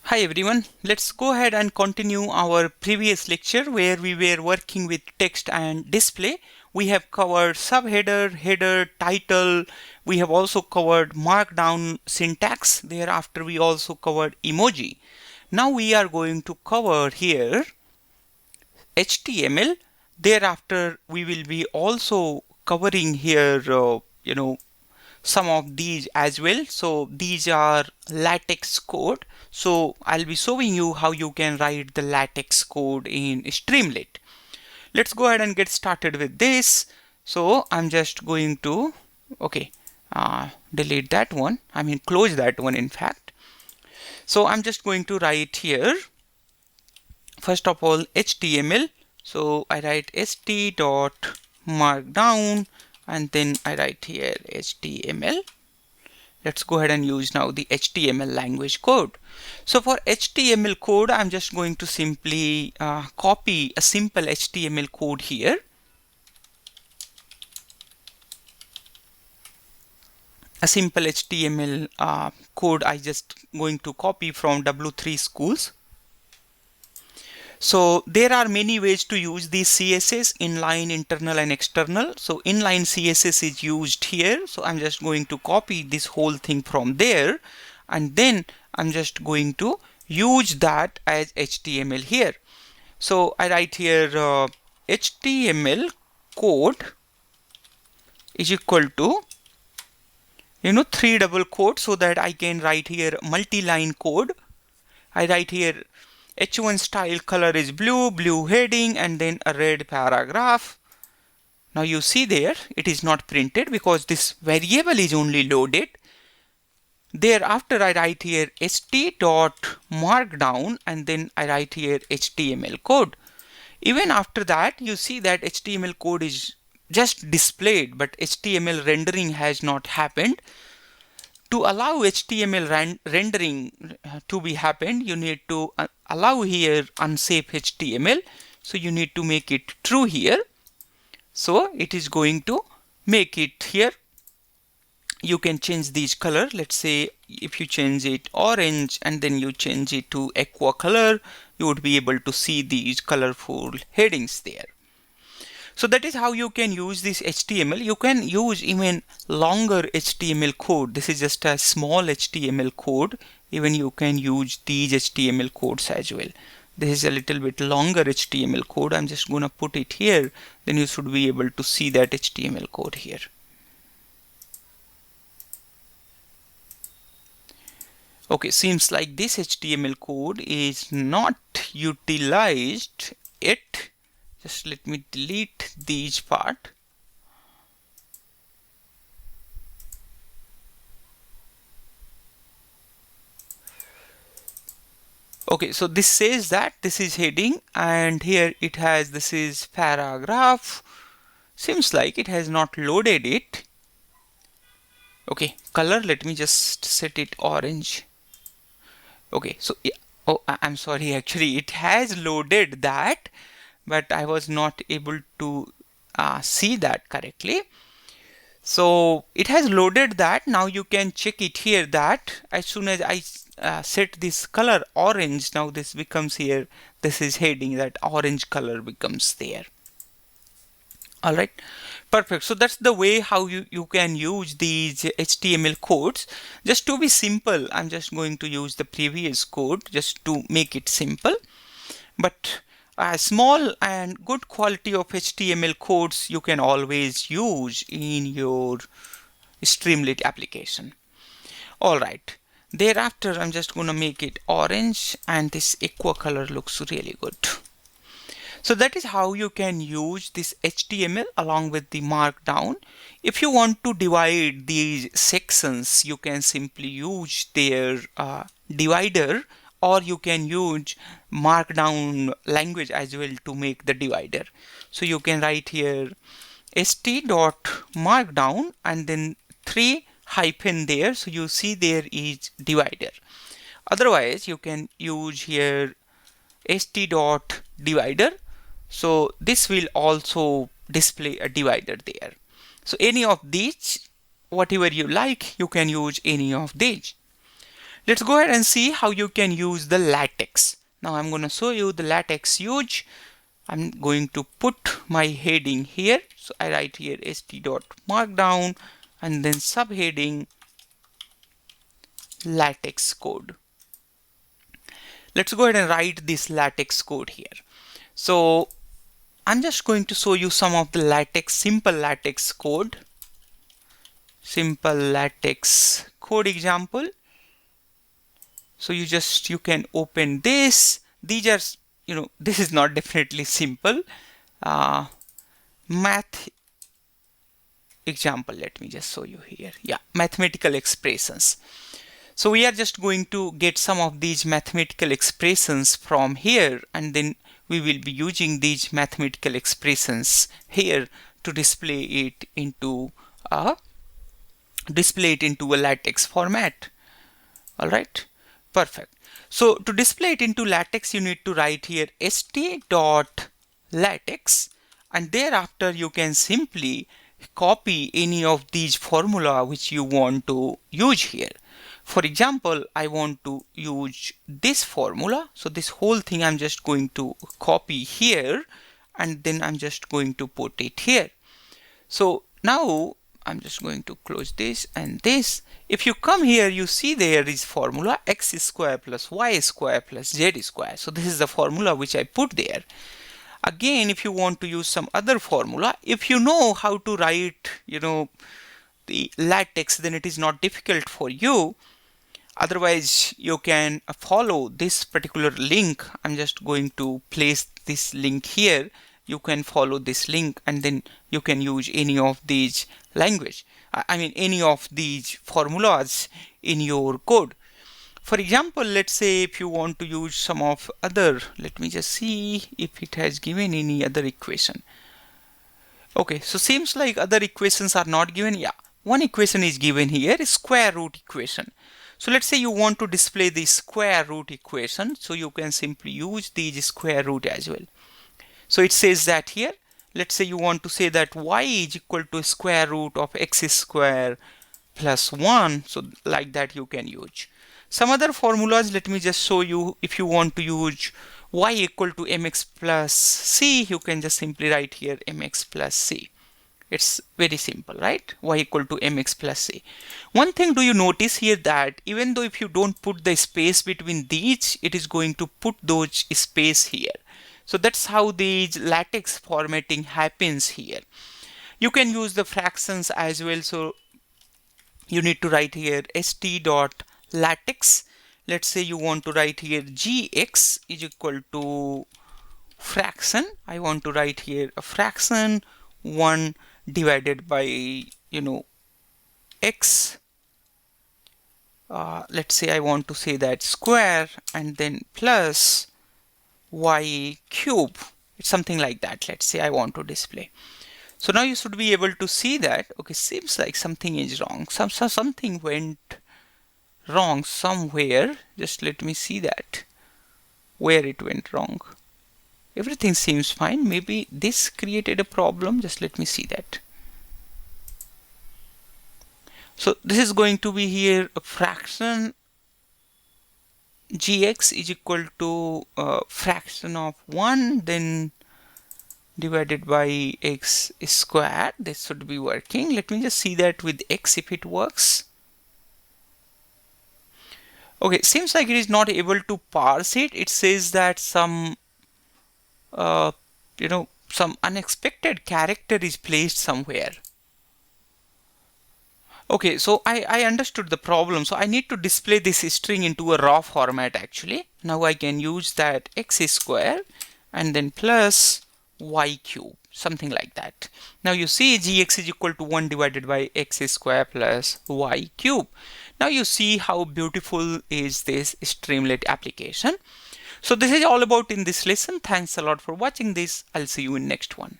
Hi everyone, let's go ahead and continue our previous lecture where we were working with text and display. We have covered subheader, header, title. We have also covered markdown syntax. Thereafter we also covered emoji. Now we are going to cover here HTML. Thereafter we will be also covering here some of these as well. So these are latex code. So I'll be showing you how you can write the latex code in Streamlit. Let's go ahead and get started with this. So I'm just going to delete that one. Close that one in fact. So I'm just going to write here first of all HTML. So I write st.markdown and then I write here HTML. Let's go ahead and use now the HTML language code. So for HTML code, I'm just going to simply copy a simple HTML code here. A simple HTML code I just going to copy from W3 schools. So there are many ways to use these CSS: inline, internal and external. So inline CSS is used here. So I'm just going to copy this whole thing from there and then I'm just going to use that as HTML here. So I write here HTML code is equal to three double quotes so that I can write here multi-line code. I write here H1 style color is blue, blue heading and then a red paragraph. Now you see there it is not printed because this variable is only loaded. Thereafter I write here st.markdown and then I write here HTML code. Even after that you see that HTML code is just displayed but HTML rendering has not happened. To allow HTML rendering to be happened, you need to allow here unsafe HTML. So you need to make it true here. So it is going to make it here. You can change these color. Let's say if you change it orange and then you change it to aqua color, you would be able to see these colorful headings there. So that is how you can use this HTML. You can use even longer HTML code. This is just a small HTML code. Even you can use these HTML codes as well. This is a little bit longer HTML code. I'm just going to put it here. Then you should be able to see that HTML code here. Okay, seems like this HTML code is not utilized yet. Just let me delete these part. Okay, so this says that this is heading and here it has this is paragraph. Seems like it has not loaded it. Okay, color, let me just set it orange. Okay, so yeah, oh, I'm sorry, actually it has loaded that, but I was not able to see that correctly. So it has loaded that. Now you can check it here that as soon as I set this color orange, now this becomes here, this is heading, that orange color becomes there. All right, perfect. So that's the way how you can use these HTML codes. Just to be simple, I'm just going to use the previous code just to make it simple. But small and good quality of HTML codes you can always use in your Streamlit application. All right. Thereafter, I'm just going to make it orange and this aqua color looks really good. So that is how you can use this HTML along with the markdown. If you want to divide these sections, you can simply use their divider, or you can use markdown language as well to make the divider. So you can write here st.markdown and then 3 hyphen there. So you see there is divider. Otherwise, you can use here st.divider. So this will also display a divider there. So any of these, whatever you like, you can use any of these. Let's go ahead and see how you can use the LaTeX. Now I'm going to show you the LaTeX use. I'm going to put my heading here. So I write here st.markdown and then subheading LaTeX code. Let's go ahead and write this LaTeX code here. So I'm just going to show you some of the LaTeX, simple LaTeX code. Simple LaTeX code example. So you can open this. These are, this is not definitely simple. Math example, let me just show you here. Yeah, mathematical expressions. So we are just going to get some of these mathematical expressions from here, and then we will be using these mathematical expressions here to display it into a LaTeX format. All right, perfect. So to display it into LaTeX, you need to write here st.latex, and thereafter you can simply copy any of these formula which you want to use here. For example, I want to use this formula. So this whole thing I'm just going to copy here, and then I'm just going to put it here. So now I'm just going to close this and this. If you come here, you see there is formula x square plus y square plus z square. So this is the formula which I put there. Again, if you want to use some other formula, if you know how to write, the LaTeX, then it is not difficult for you. Otherwise, you can follow this particular link. I'm just going to place this link here. You can follow this link, and then you can use any of these any of these formulas in your code. For example, let's say if you want to use some of other, let me just see if it has given any other equation. Okay, so seems like other equations are not given. Yeah, one equation is given here, square root equation. So let's say you want to display the square root equation, so you can simply use the square root as well. So it says that here, let's say you want to say that y is equal to square root of x square plus 1. So like that you can use. Some other formulas, let me just show you. If you want to use y equal to mx plus c, you can just simply write here mx plus c. It's very simple, right? Y equal to mx plus c. One thing, do you notice here that even though if you don't put the space between these, it is going to put those space here. So that's how the LaTeX formatting happens here. You can use the fractions as well. So you need to write here st.latex. Let's say you want to write here gx is equal to fraction. I want to write here a fraction 1 divided by x. Let's say I want to say that square and then plus y cube. It's something like that. Let's say I want to display. So now you should be able to see that. Okay, seems like something is wrong. Something went wrong somewhere. Just let me see that where it went wrong. Everything seems fine. Maybe this created a problem. Just let me see that. So this is going to be here a fraction gx is equal to a fraction of 1 then divided by x squared. This should be working. Let me just see that with x if it works. Okay, seems like it is not able to parse it. It says that some unexpected character is placed somewhere. Okay, so I understood the problem. So I need to display this string into a raw format actually. Now I can use that x square and then plus y cube, something like that. Now you see gx is equal to 1 divided by x square plus y cube. Now you see how beautiful is this Streamlit application. So this is all about in this lesson. Thanks a lot for watching this. I'll see you in next one.